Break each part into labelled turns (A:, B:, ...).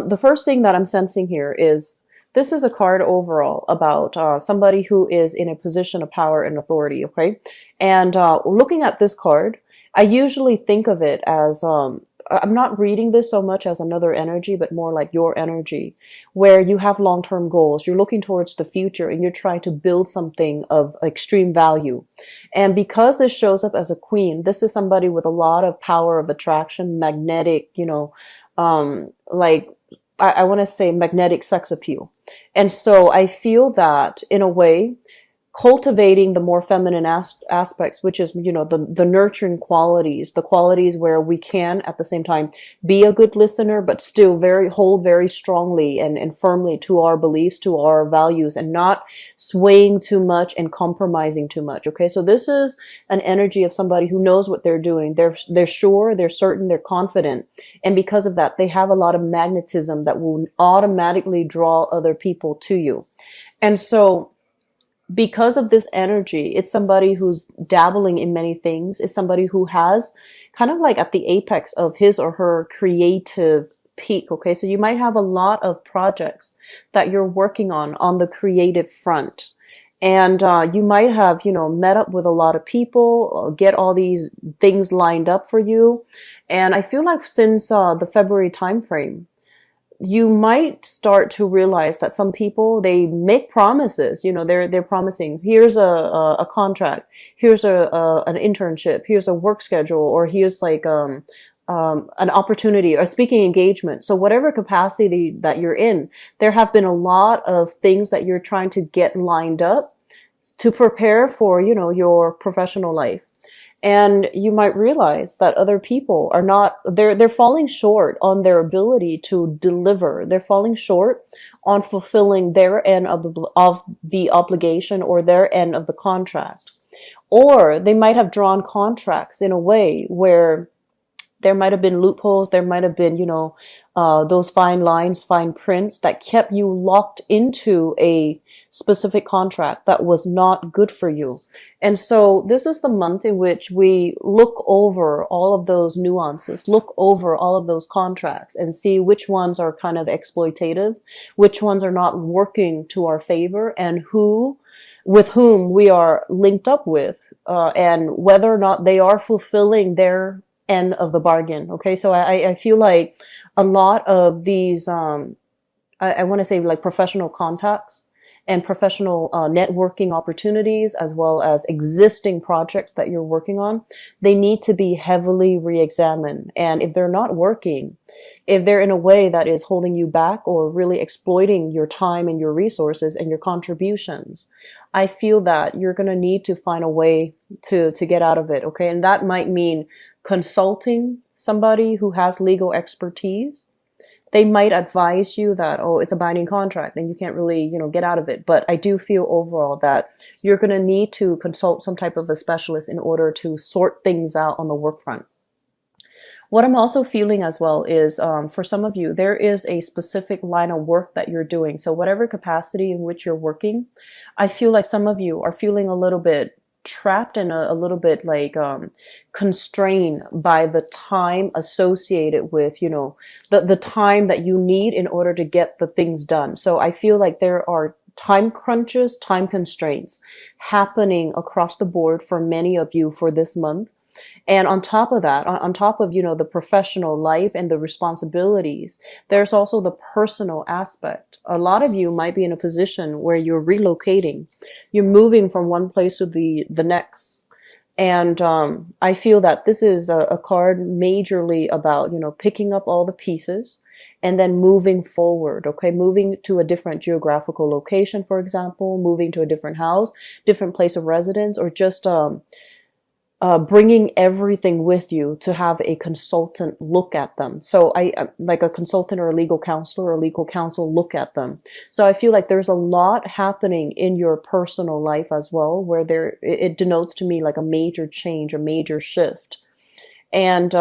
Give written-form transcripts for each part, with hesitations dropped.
A: The first thing that I'm sensing here is this is a card overall about somebody who is in a position of power and authority, okay? And looking at this card, I usually think of it as I'm not reading this so much as another energy, but more like your energy, where you have long-term goals. You're looking towards the future and you're trying to build something of extreme value. And because this shows up as a queen, this is somebody with a lot of power of attraction, magnetic, like I want to say magnetic sex appeal. And so I feel that in a way, cultivating the more feminine aspects, which is, the nurturing qualities, the qualities where we can at the same time be a good listener, but still hold very strongly and firmly to our beliefs, to our values, and not swaying too much and compromising too much. Okay. So this is an energy of somebody who knows what they're doing. They're sure, they're certain, they're confident. And because of that, they have a lot of magnetism that will automatically draw other people to you. And so, because of this energy, it's somebody who's dabbling in many things. It's somebody who has kind of like at the apex of his or her creative peak. Okay. So you might have a lot of projects that you're working on the creative front. And you might have, met up with a lot of people, get all these things lined up for you. And I feel like since the February timeframe, you might start to realize that some people, they make promises, they're promising, here's a contract, here's an internship, here's a work schedule, or here's like, an opportunity or speaking engagement. So whatever capacity that you're in, there have been a lot of things that you're trying to get lined up to prepare for, your professional life. And you might realize that other people are not, they're falling short on their ability to deliver. They're falling short on fulfilling their end of the obligation or their end of the contract. Or they might have drawn contracts in a way where there might have been loopholes. There might have been, those fine lines, fine prints that kept you locked into a specific contract that was not good for you. And so this is the month in which we look over all of those nuances, look over all of those contracts and see which ones are kind of exploitative, which ones are not working to our favor, and with whom we are linked up with, and whether or not they are fulfilling their end of the bargain. Okay. So I feel like a lot of these, I want to say like professional contacts and professional networking opportunities, as well as existing projects that you're working on, they need to be heavily re-examined. And if they're not working, if they're in a way that is holding you back or really exploiting your time and your resources and your contributions, I feel that you're going to need to find a way to get out of it. Okay. And that might mean consulting somebody who has legal expertise. They might advise you that, oh, it's a binding contract and you can't really, get out of it. But I do feel overall that you're going to need to consult some type of a specialist in order to sort things out on the work front. What I'm also feeling as well is, for some of you, there is a specific line of work that you're doing. So whatever capacity in which you're working, I feel like some of you are feeling a little bit trapped and a little bit like constrained by the time associated with, the time that you need in order to get the things done. So I feel like there are time crunches, time constraints happening across the board for many of you for this month. And on top of that, on top of, the professional life and the responsibilities, there's also the personal aspect. A lot of you might be in a position where you're relocating. You're moving from one place to the next. And I feel that this is a card majorly about, picking up all the pieces and then moving forward, okay? Moving to a different geographical location, for example, moving to a different house, different place of residence, or just bringing everything with you to have a consultant look at them. So I like a consultant or a legal counselor or legal counsel look at them. So I feel like there's a lot happening in your personal life as well, where it denotes to me like a major change, a major shift. And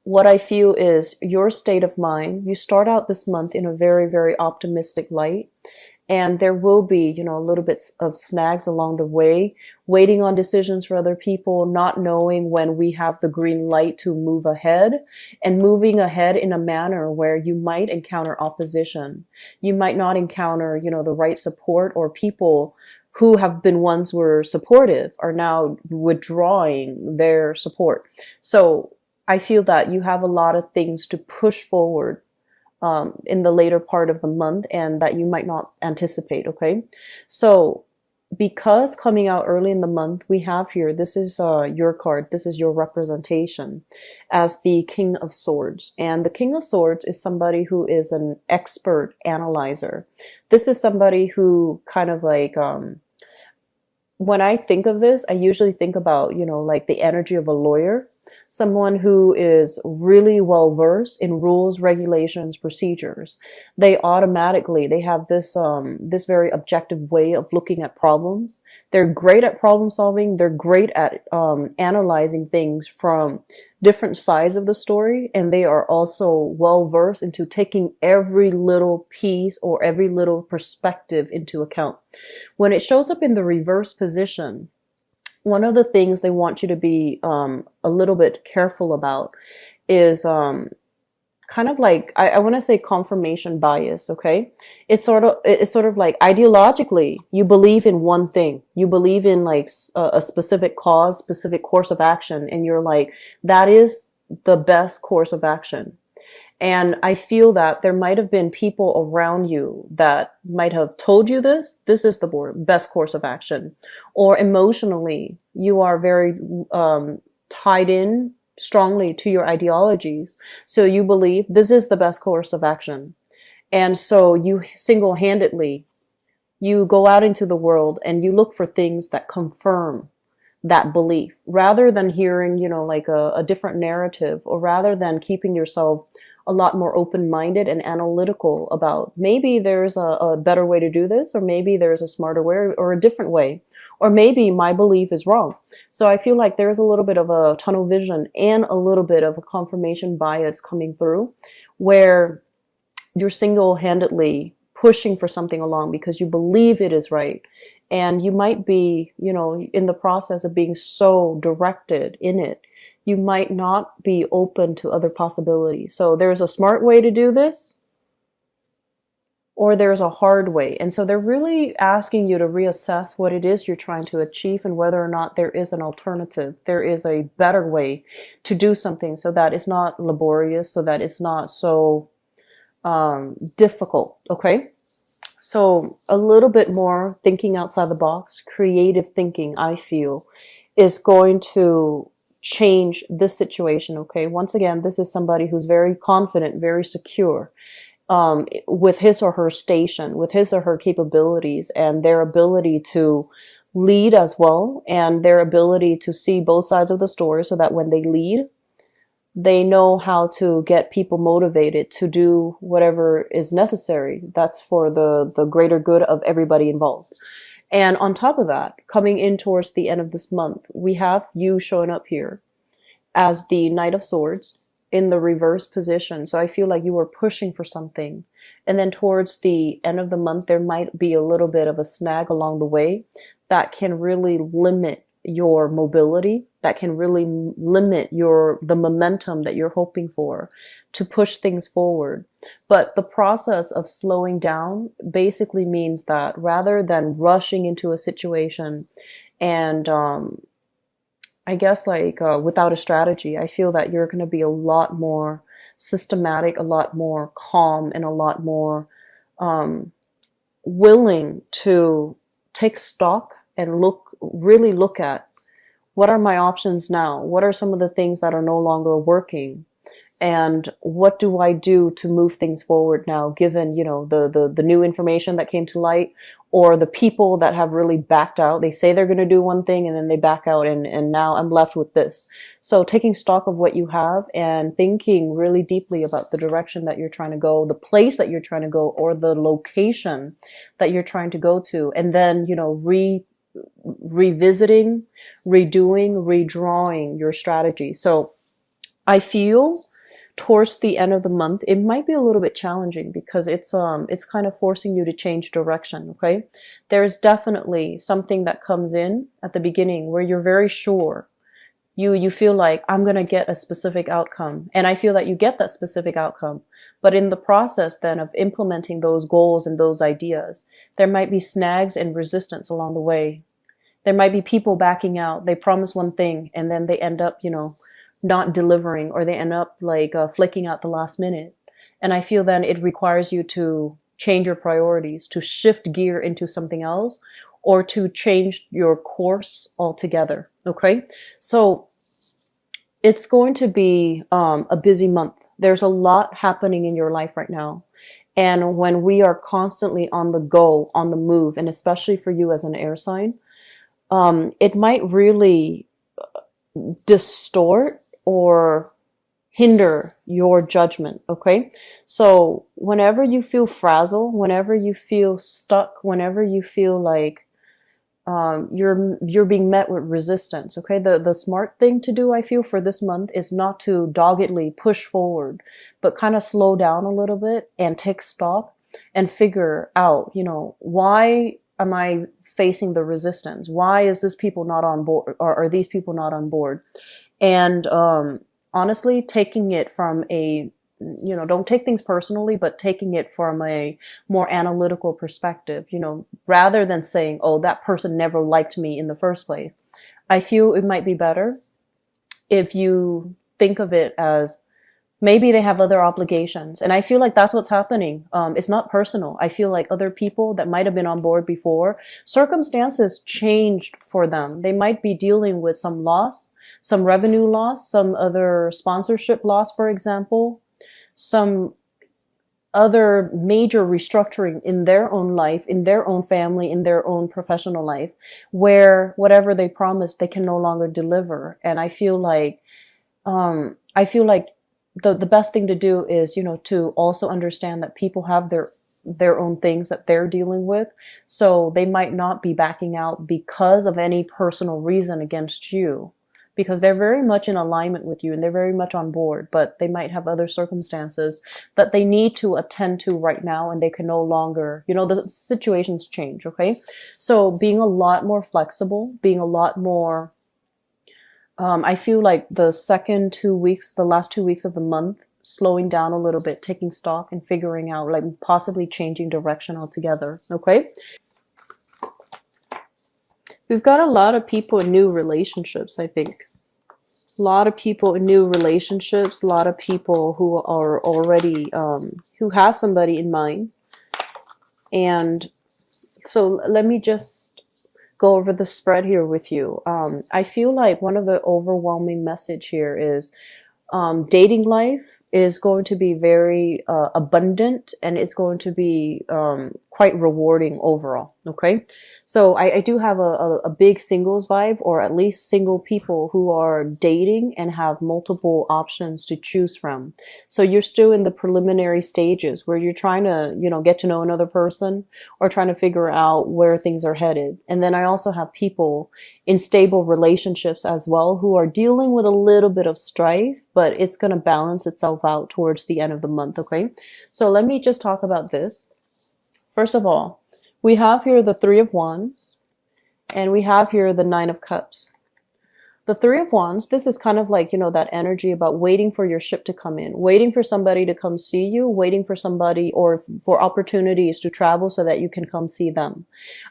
A: what I feel is your state of mind. You start out this month in a very, very optimistic light. And there will be, you know, a little bit of snags along the way, waiting on decisions for other people, not knowing when we have the green light to move ahead, and moving ahead in a manner where you might encounter opposition. You might not encounter, you know, the right support, or people who have been ones were supportive are now withdrawing their support. So I feel that you have a lot of things to push forward in the later part of the month, and that you might not anticipate. Okay, so because coming out early in the month, we have here, this is your card, this is your representation as the King of Swords. And the King of Swords is somebody who is an expert analyzer. This is somebody who kind of like, when I think of this, I usually think about, you know, like the energy of a lawyer, someone who is really well versed in rules, regulations, procedures. They have this very objective way of looking at problems. They're great at problem solving. They're great at analyzing things from different sides of the story, and they are also well versed into taking every little piece or every little perspective into account. When it shows up in the reverse position, one of the things they want you to be a little bit careful about is kind of like, I want to say confirmation bias. Okay, it's sort of like ideologically you believe in one thing, you believe in like a specific cause, specific course of action, and you're like, that is the best course of action. And I feel that there might have been people around you that might have told you this is the best course of action. Or emotionally, you are very tied in strongly to your ideologies. So you believe this is the best course of action. And so you single-handedly, you go out into the world and you look for things that confirm that belief, rather than hearing, you know, like a different narrative, or rather than keeping yourself a lot more open-minded and analytical about, maybe there's a better way to do this, or maybe there's a smarter way or a different way, or maybe my belief is wrong. So I feel like there's a little bit of a tunnel vision and a little bit of a confirmation bias coming through, where you're single-handedly pushing for something along because you believe it is right. And you might be, you know, in the process of being so directed in it, you might not be open to other possibilities. So there's a smart way to do this, or there's a hard way. And so they're really asking you to reassess what it is you're trying to achieve, and whether or not there is an alternative. There is a better way to do something, so that it's not laborious, so that it's not so difficult. Okay. So a little bit more thinking outside the box, creative thinking, I feel, is going to change this situation. Okay. Once again, this is somebody who's very confident, very secure, with his or her station, with his or her capabilities, and their ability to lead as well, and their ability to see both sides of the story, so that when they lead, they know how to get people motivated to do whatever is necessary. That's for the greater good of everybody involved. And on top of that, coming in towards the end of this month, we have you showing up here as the Knight of Swords in the reverse position. So I feel like you were pushing for something. And then towards the end of the month, there might be a little bit of a snag along the way that can really limit your mobility, that can really limit the momentum that you're hoping for to push things forward. But the process of slowing down basically means that rather than rushing into a situation and I guess like without a strategy, I feel that you're going to be a lot more systematic, a lot more calm, and a lot more willing to take stock and really look at, what are my options now? What are some of the things that are no longer working? And what do I do to move things forward now, given, you know, the new information that came to light, or the people that have really backed out? They say they're going to do one thing and then they back out, and now I'm left with this. So taking stock of what you have and thinking really deeply about the direction that you're trying to go, the place that you're trying to go, or the location that you're trying to go to, and then, you know, revisiting, redoing, redrawing your strategy. So I feel towards the end of the month, it might be a little bit challenging because it's kind of forcing you to change direction, okay? There's definitely something that comes in at the beginning where you're very sure. You feel like I'm going to get a specific outcome, and I feel that you get that specific outcome. But in the process then of implementing those goals and those ideas, there might be snags and resistance along the way. There might be people backing out. They promise one thing and then they end up, not delivering, or they end up like flicking out the last minute. And I feel then it requires you to change your priorities, to shift gear into something else, or to change your course altogether. Okay. So it's going to be a busy month. There's a lot happening in your life right now. And when we are constantly on the go, on the move, and especially for you as an air sign, it might really distort or hinder your judgment. Okay. So whenever you feel frazzled, whenever you feel stuck, whenever you feel like you're being met with resistance. Okay. The smart thing to do, I feel, for this month is not to doggedly push forward, but kind of slow down a little bit and take stock and figure out, why am I facing the resistance? Why is this people not on board, or are these people not on board? And honestly, taking it from don't take things personally, but taking it from a more analytical perspective, rather than saying, oh, that person never liked me in the first place. I feel it might be better if you think of it as maybe they have other obligations. And I feel like that's what's happening. It's not personal. I feel like other people that might have been on board before, circumstances changed for them. They might be dealing with some loss, some revenue loss, some other sponsorship loss, for example, some other major restructuring in their own life, in their own family, in their own professional life, where whatever they promised, they can no longer deliver. And I feel like the best thing to do is, to also understand that people have their own things that they're dealing with. So they might not be backing out because of any personal reason against you, because they're very much in alignment with you and they're very much on board, but they might have other circumstances that they need to attend to right now, and they can no longer, the situations change. Okay. So being a lot more flexible, being a lot more, I feel like the last 2 weeks of the month, slowing down a little bit, taking stock and figuring out, like possibly changing direction altogether. Okay. We've got a lot of people in new relationships, I think. A lot of people in new relationships, a lot of people who are already, who has somebody in mind. And so let me just go over the spread here with you. I feel like one of the overwhelming message here is dating life is going to be very abundant, and it's going to be quite rewarding overall. Okay. So I do have a big singles vibe, or at least single people who are dating and have multiple options to choose from. So you're still in the preliminary stages where you're trying to, get to know another person, or trying to figure out where things are headed. And then I also have people in stable relationships as well who are dealing with a little bit of strife, but it's going to balance itself out towards the end of the month. Okay. So let me just talk about this. First of all, we have here the Three of Wands, and we have here the Nine of Cups. The Three of Wands, this is kind of like, that energy about waiting for your ship to come in, waiting for somebody to come see you, waiting for somebody or for opportunities to travel so that you can come see them.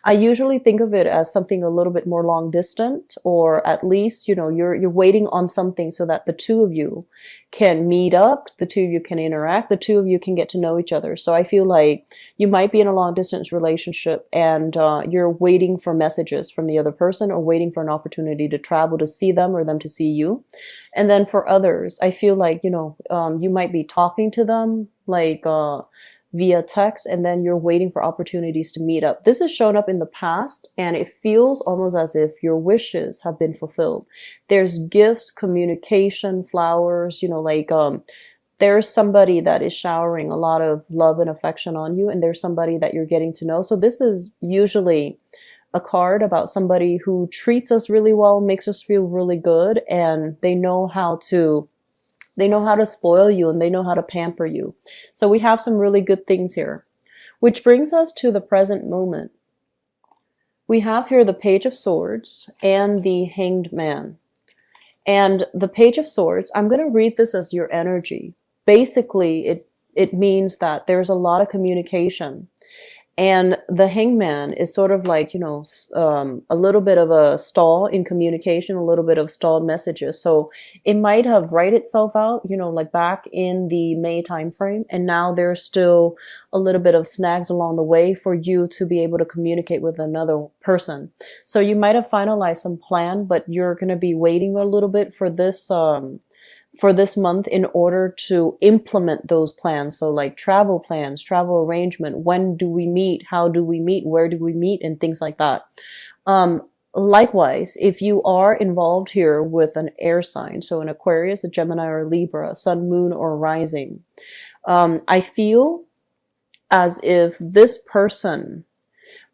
A: I usually think of it as something a little bit more long distant, or at least, you're waiting on something so that the two of you can meet up, the two of you can interact, the two of you can get to know each other. So I feel like you might be in a long distance relationship, and you're waiting for messages from the other person, or waiting for an opportunity to travel to see them, or them to see you. And then for others, I feel like, you might be talking to them like via text, and then you're waiting for opportunities to meet up. This has shown up in the past, and it feels almost as if your wishes have been fulfilled. There's gifts, communication, flowers, there's somebody that is showering a lot of love and affection on you, and there's somebody that you're getting to know. So this is usually a card about somebody who treats us really well, makes us feel really good, and they know how to They know how to spoil you and they know how to pamper you. So we have some really good things here, which brings us to the present moment. We have here the Page of Swords and the Hanged Man. And the Page of Swords, I'm going to read this as your energy. Basically, it means that there's a lot of communication. And the Hangman is sort of like, you know, a little bit of a stall in communication, a little bit of stalled messages. So it might have write itself out, you know, like back in the May timeframe. And now there's still a little bit of snags along the way for you to be able to communicate with another person. So you might have finalized some plan, but you're going to be waiting a little bit for this month in order to implement those plans. So like travel plans, travel arrangement, when do we meet, how do we meet, where do we meet, and things like that. Likewise, if you are involved here with an air sign, so an Aquarius, a Gemini, or a Libra, sun, moon, or rising, I feel as if this person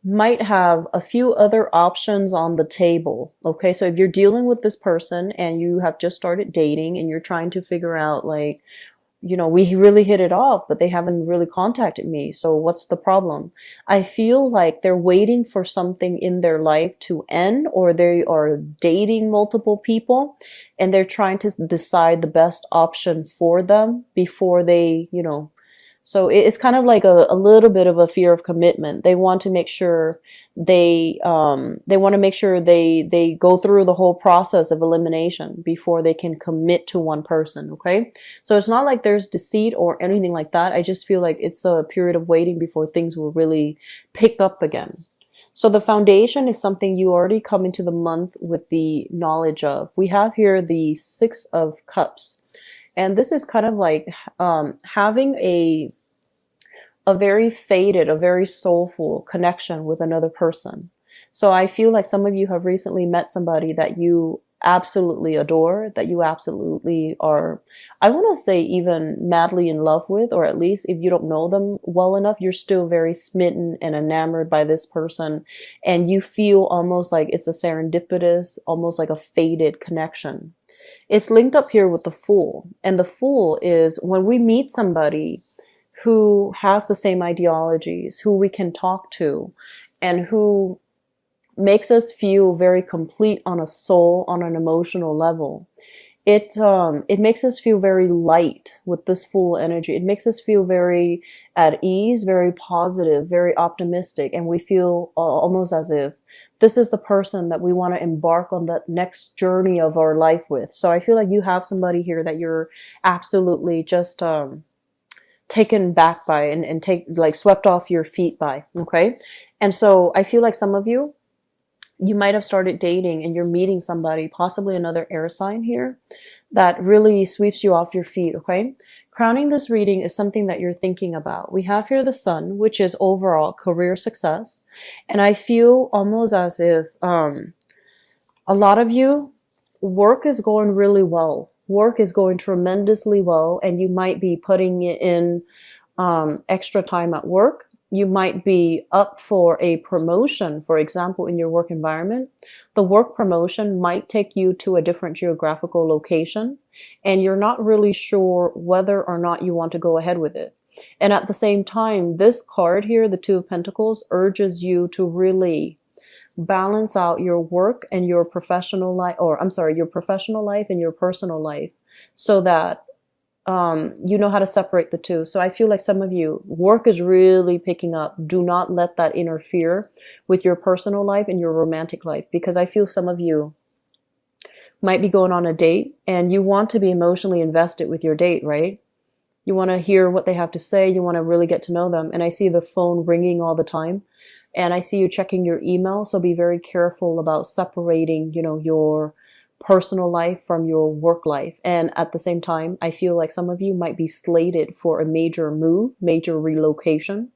A: might have a few other options on the table. Okay, so if you're dealing with this person and you have just started dating and you're trying to figure out, like, you know, we really hit it off, but they haven't really contacted me. So what's the problem? I feel like they're waiting for something in their life to end, or they are dating multiple people and they're trying to decide the best option for them before they, you know, so it's kind of like a little bit of a fear of commitment. They want to make sure they want to make sure they go through the whole process of elimination before they can commit to one person. Okay, so it's not like there's deceit or anything like that. I just feel like it's a period of waiting before things will really pick up again. So the foundation is something you already come into the month with the knowledge of. We have here the Six of Cups. And this is kind of like having a very faded, a very soulful connection with another person. So I feel like some of you have recently met somebody that you absolutely adore, that you absolutely are, I want to say, even madly in love with, or at least if you don't know them well enough, you're still very smitten and enamored by this person. And you feel almost like it's a serendipitous, almost like a faded connection. It's linked up here with the Fool. And the Fool is when we meet somebody who has the same ideologies, who we can talk to, and who makes us feel very complete on a soul, on an emotional level. It makes us feel very light with this Fool energy. It makes us feel very at ease, very positive, very optimistic, and we feel almost as if this is the person that we want to embark on that next journey of our life with. So I feel like you have somebody here that you're absolutely just taken back by and swept off your feet by. Okay, and so I feel like some of you might have started dating and you're meeting somebody, possibly another air sign here, that really sweeps you off your feet. Okay, crowning this reading is something that you're thinking about. We have here the Sun, which is overall career success, and I feel almost as if a lot of you, work is going really well. Work is going tremendously well, and you might be putting in extra time at work. You might be up for a promotion, for example, in your work environment. The work promotion might take you to a different geographical location, and you're not really sure whether or not you want to go ahead with it. And at the same time, this card here, the Two of Pentacles, urges you to really balance out your work and your professional life, or I'm sorry, your professional life and your personal life, so that you know how to separate the two. So I feel like some of you, work is really picking up. Do not let that interfere with your personal life and your romantic life, because I feel some of you might be going on a date and you want to be emotionally invested with your date, right? You want to hear what they have to say. You want to really get to know them. And I see the phone ringing all the time. And I see you checking your email. So be very careful about separating, you know, your personal life from your work life. And at the same time, I feel like some of you might be slated for a major move, major relocation.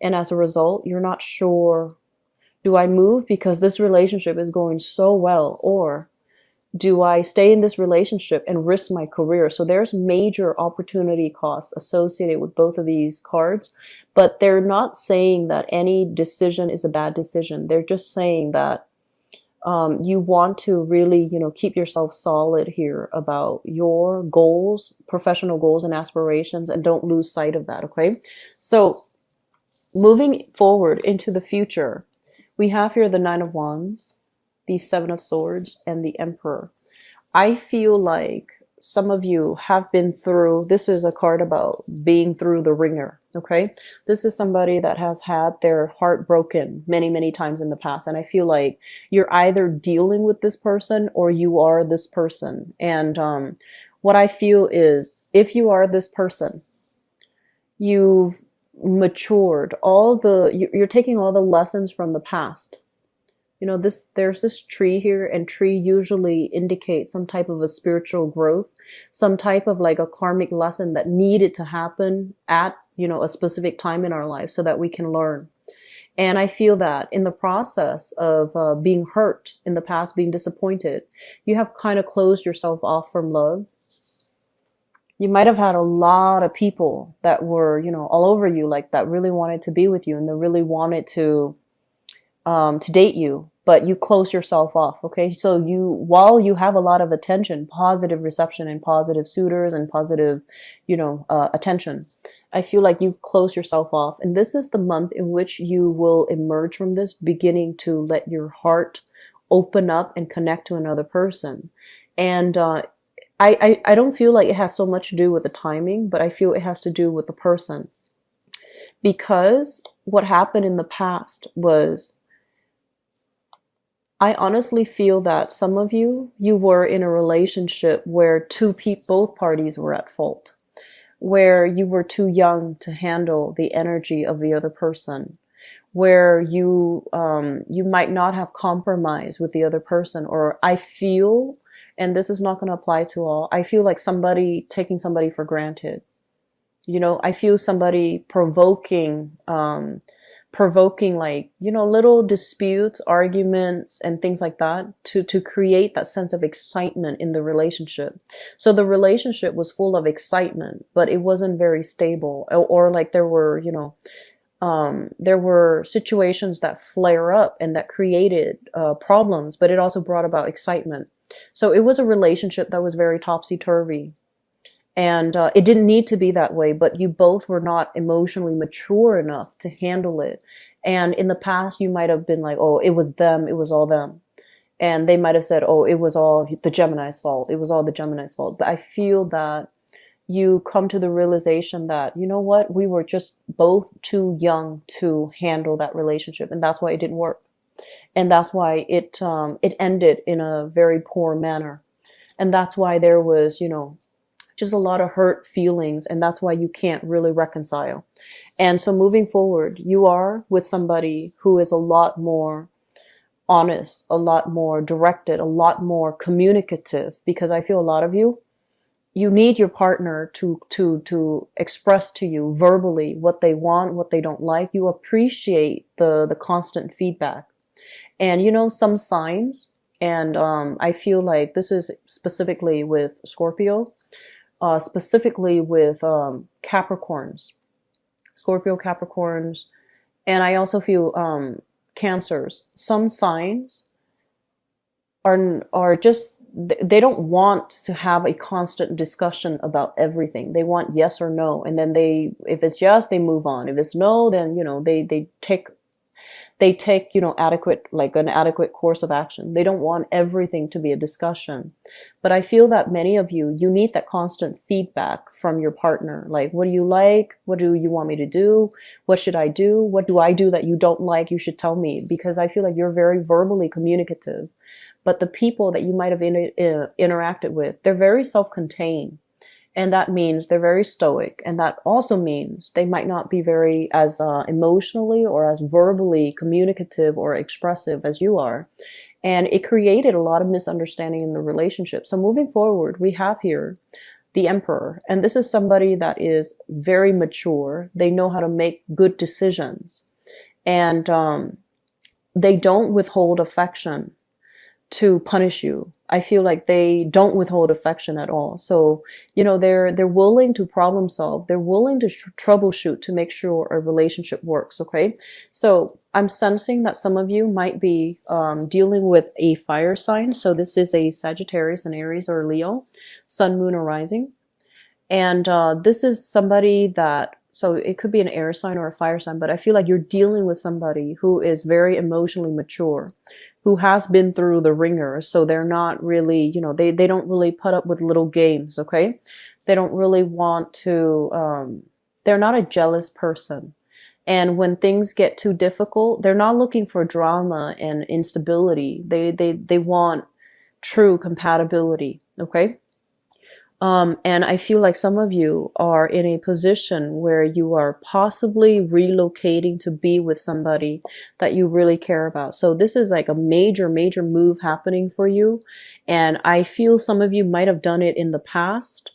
A: And as a result, you're not sure, do I move because this relationship is going so well, or do I stay in this relationship and risk my career? So there's major opportunity costs associated with both of these cards, but they're not saying that any decision is a bad decision. They're just saying that You want to really, keep yourself solid here about your goals, professional goals and aspirations, and don't lose sight of that. Okay. So moving forward into the future, we have here the Nine of Wands, the Seven of Swords, and the Emperor. I feel like some of you have been through, this is a card about being through the ringer, okay? This is somebody that has had their heart broken many, many times in the past. And I feel like you're either dealing with this person or you are this person. And what I feel is if you are this person, you've matured you're taking all the lessons from the past. There's this tree here, and tree usually indicates some type of a spiritual growth, some type of like a karmic lesson that needed to happen at, a specific time in our life so that we can learn. And I feel that in the process of being hurt in the past, being disappointed, you have kind of closed yourself off from love. You might have had a lot of people that were, all over you, like that really wanted to be with you and they really wanted to date you, but you close yourself off. Okay. So while you have a lot of attention, positive reception and positive suitors and positive, attention, I feel like you've closed yourself off. And this is the month in which you will emerge from this, beginning to let your heart open up and connect to another person. And, I don't feel like it has so much to do with the timing, but I feel it has to do with the person. Because what happened in the past was, I honestly feel that some of you were in a relationship where both parties were at fault, where you were too young to handle the energy of the other person, where you might not have compromised with the other person. Or I feel, and this is not going to apply to all, I feel like somebody taking somebody for granted. I feel somebody provoking like, little disputes, arguments, and things like that to create that sense of excitement in the relationship. So the relationship was full of excitement, but it wasn't very stable. Or like there were, there were situations that flare up and that created problems, but it also brought about excitement. So it was a relationship that was very topsy-turvy. And it didn't need to be that way, but you both were not emotionally mature enough to handle it. And in the past, you might have been like, oh, it was them, it was all them. And they might have said, oh, it was all the Gemini's fault. It was all the Gemini's fault. But I feel that you come to the realization that, you know what, we were just both too young to handle that relationship. And that's why it didn't work. And that's why it ended in a very poor manner. And that's why there was, just a lot of hurt feelings, and that's why you can't really reconcile. And so moving forward, you are with somebody who is a lot more honest, a lot more directed, a lot more communicative, because I feel a lot of you need your partner to express to you verbally what they want, what they don't like. You appreciate the constant feedback. And some signs, and I feel like this is specifically with Scorpio, specifically with Capricorns, Scorpio, Capricorns, and I also feel Cancers. Some signs are just, they don't want to have a constant discussion about everything. They want yes or no, and then if it's yes, they move on. If it's no, then they take an adequate course of action. They don't want everything to be a discussion. But I feel that many of you need that constant feedback from your partner. Like, what do you like? What do you want me to do? What should I do? What do I do that you don't like? You should tell me, because I feel like you're very verbally communicative. But the people that you might have interacted with, they're very self-contained. And that means they're very stoic. And that also means they might not be very as emotionally or as verbally communicative or expressive as you are. And it created a lot of misunderstanding in the relationship. So moving forward, we have here the Emperor. And this is somebody that is very mature. They know how to make good decisions. And they don't withhold affection to punish you. I feel like they don't withhold affection at all. So, they're willing to problem solve. They're willing to troubleshoot to make sure a relationship works. Okay. So I'm sensing that some of you might be dealing with a fire sign. So this is a Sagittarius, an Aries, or Leo, sun, moon, or rising. And this is somebody that, so it could be an air sign or a fire sign, but I feel like you're dealing with somebody who is very emotionally mature, who has been through the ringer. So they're not really, they don't really put up with little games, okay? They don't really want to, they're not a jealous person. And when things get too difficult, they're not looking for drama and instability. They want true compatibility, okay? And I feel like some of you are in a position where you are possibly relocating to be with somebody that you really care about. So this is like a major, major move happening for you. And I feel some of you might have done it in the past.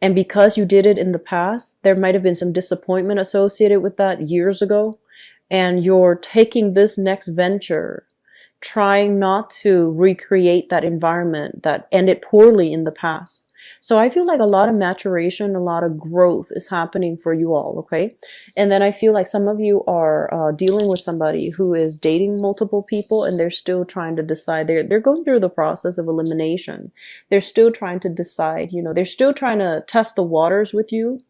A: And because you did it in the past, there might have been some disappointment associated with that years ago. And you're taking this next venture, trying not to recreate that environment that ended poorly in the past. So I feel like a lot of maturation, a lot of growth is happening for you all, okay? And then I feel like some of you are dealing with somebody who is dating multiple people and they're still trying to decide. They're going through the process of elimination. They're still trying to decide, they're still trying to test the waters with you.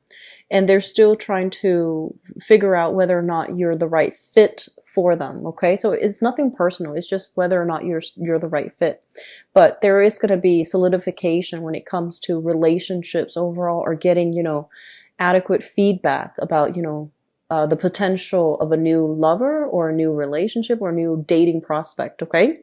A: And they're still trying to figure out whether or not you're the right fit for them, okay? So it's nothing personal. It's just whether or not you're the right fit. But there is going to be solidification when it comes to relationships overall, or getting, adequate feedback about, the potential of a new lover or a new relationship or a new dating prospect, okay?